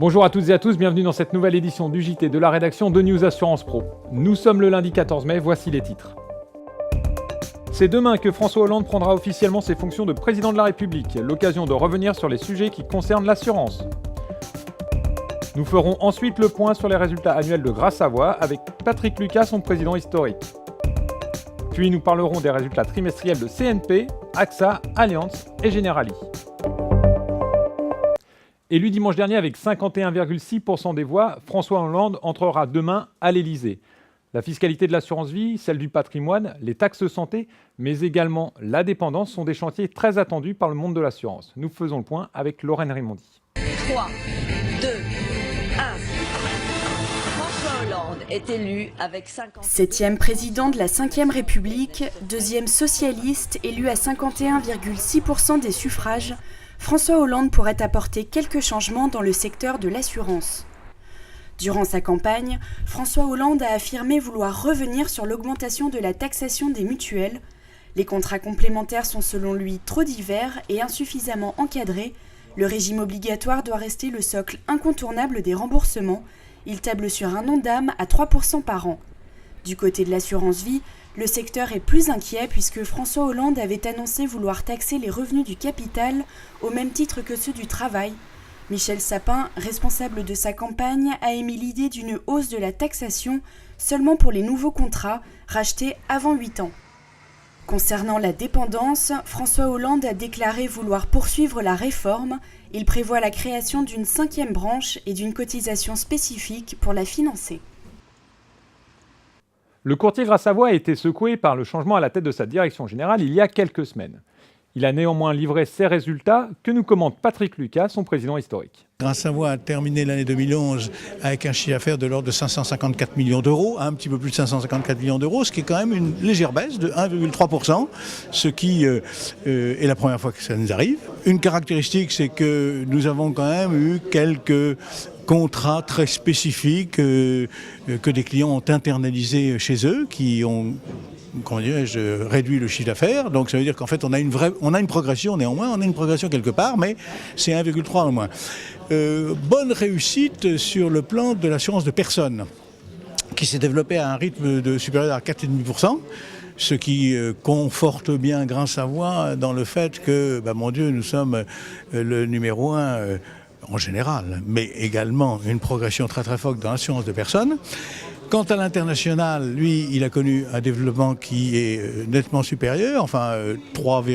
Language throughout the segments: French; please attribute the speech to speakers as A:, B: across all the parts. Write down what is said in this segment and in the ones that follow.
A: Bonjour à toutes et à tous, bienvenue dans cette nouvelle édition du JT de la rédaction de News Assurance Pro. Nous sommes le lundi 14 mai, voici les titres. C'est demain que François Hollande prendra officiellement ses fonctions de président de la République, l'occasion de revenir sur les sujets qui concernent l'assurance. Nous ferons ensuite le point sur les résultats annuels de Gras Savoye avec Patrick Lucas, son président historique. Puis nous parlerons des résultats trimestriels de CNP, AXA, Allianz et Generali. Élu dimanche dernier avec 51,6% des voix, François Hollande entrera demain à l'Élysée. La fiscalité de l'assurance vie, celle du patrimoine, les taxes santé, mais également la dépendance sont des chantiers très attendus par le monde de l'assurance. Nous faisons le point avec Lorraine Rimondi.
B: 3, 2, 1. François Hollande est élu avec 50...
C: 7e président de la 5e République, 2e socialiste, élu à 51,6% des suffrages, François Hollande pourrait apporter quelques changements dans le secteur de l'assurance. Durant sa campagne, François Hollande a affirmé vouloir revenir sur l'augmentation de la taxation des mutuelles. Les contrats complémentaires sont selon lui trop divers et insuffisamment encadrés. Le régime obligatoire doit rester le socle incontournable des remboursements. Il table sur un Ondam à 3% par an. Du côté de l'assurance vie, le secteur est plus inquiet puisque François Hollande avait annoncé vouloir taxer les revenus du capital au même titre que ceux du travail. Michel Sapin, responsable de sa campagne, a émis l'idée d'une hausse de la taxation seulement pour les nouveaux contrats rachetés avant 8 ans. Concernant la dépendance, François Hollande a déclaré vouloir poursuivre la réforme. Il prévoit la création d'une 5e branche et d'une cotisation spécifique pour la financer.
A: Le courtier Gras Savoye a été secoué par le changement à la tête de sa direction générale il y a quelques semaines. Il a néanmoins livré ses résultats que nous commente Patrick Lucas, son président historique.
D: Gras Savoye a terminé l'année 2011 avec un chiffre d'affaires de l'ordre de 554 millions d'euros, un petit peu plus de 554 millions d'euros, ce qui est quand même une légère baisse de 1,3%, ce qui est la première fois que ça nous arrive. Une caractéristique, c'est que nous avons quand même eu quelques contrats très spécifiques que des clients ont internalisés chez eux, qui ont réduit le chiffre d'affaires. Donc ça veut dire qu'en fait on a une progression néanmoins, on a une progression quelque part, mais c'est 1,3 en moins. Bonne réussite sur le plan de l'assurance de personnes, qui s'est développée à un rythme supérieur à 4,5%. Ce qui conforte bien Gras Savoye dans le fait que, mon Dieu, nous sommes le numéro 1 en général, mais également une progression très très forte dans l'assurance de personnes. Quant à l'international, lui, il a connu un développement qui est nettement supérieur, 3,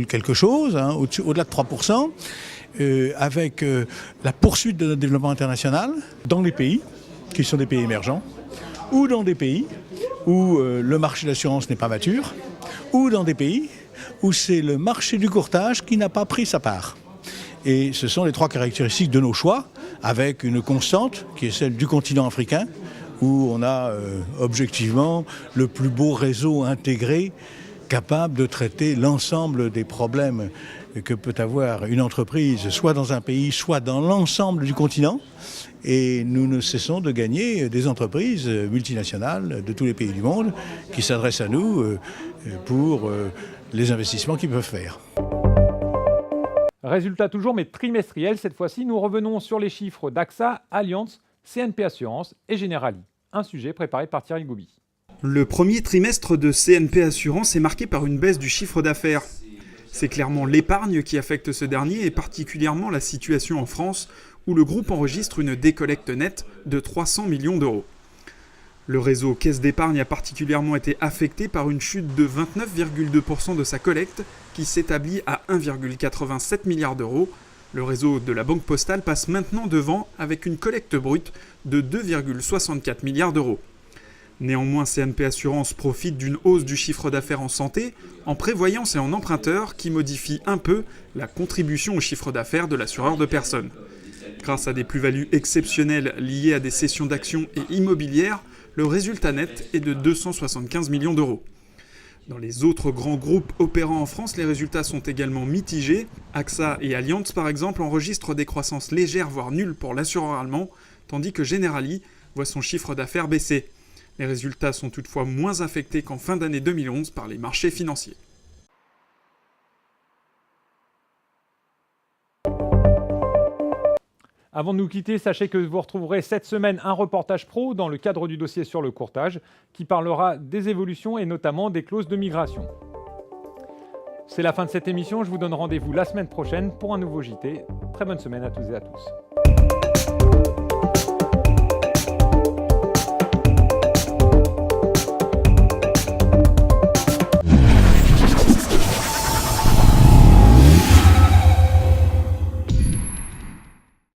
D: quelque chose, au-delà de 3%, avec la poursuite de notre développement international dans les pays qui sont des pays émergents, ou dans des pays où le marché de l'assurance n'est pas mature, ou dans des pays où c'est le marché du courtage qui n'a pas pris sa part. Et ce sont les 3 caractéristiques de nos choix, avec une constante qui est celle du continent africain, où on a objectivement le plus beau réseau intégré capable de traiter l'ensemble des problèmes que peut avoir une entreprise, soit dans un pays, soit dans l'ensemble du continent. Et nous ne cessons de gagner des entreprises multinationales de tous les pays du monde qui s'adressent à nous pour les investissements qu'ils peuvent faire.
A: Résultat toujours, mais trimestriel. Cette fois-ci, nous revenons sur les chiffres d'AXA, Allianz, CNP Assurance et Generali. Un sujet préparé par Thierry Goubi.
E: Le premier trimestre de CNP Assurance est marqué par une baisse du chiffre d'affaires. C'est clairement l'épargne qui affecte ce dernier et particulièrement la situation en France où le groupe enregistre une décollecte nette de 300 millions d'euros. Le réseau Caisse d'épargne a particulièrement été affecté par une chute de 29,2% de sa collecte qui s'établit à 1,87 milliard d'euros. Le réseau de la Banque Postale passe maintenant devant avec une collecte brute de 2,64 milliards d'euros. Néanmoins, CNP Assurance profite d'une hausse du chiffre d'affaires en santé, en prévoyance et en emprunteur qui modifie un peu la contribution au chiffre d'affaires de l'assureur de personnes. Grâce à des plus-values exceptionnelles liées à des cessions d'actions et immobilières, le résultat net est de 275 millions d'euros. Dans les autres grands groupes opérant en France, les résultats sont également mitigés. AXA et Allianz, par exemple, enregistrent des croissances légères, voire nulles pour l'assureur allemand, tandis que Generali voit son chiffre d'affaires baisser. Les résultats sont toutefois moins affectés qu'en fin d'année 2011 par les marchés financiers.
A: Avant de nous quitter, sachez que vous retrouverez cette semaine un reportage pro dans le cadre du dossier sur le courtage qui parlera des évolutions et notamment des clauses de migration. C'est la fin de cette émission, je vous donne rendez-vous la semaine prochaine pour un nouveau JT. Très bonne semaine à toutes et à tous.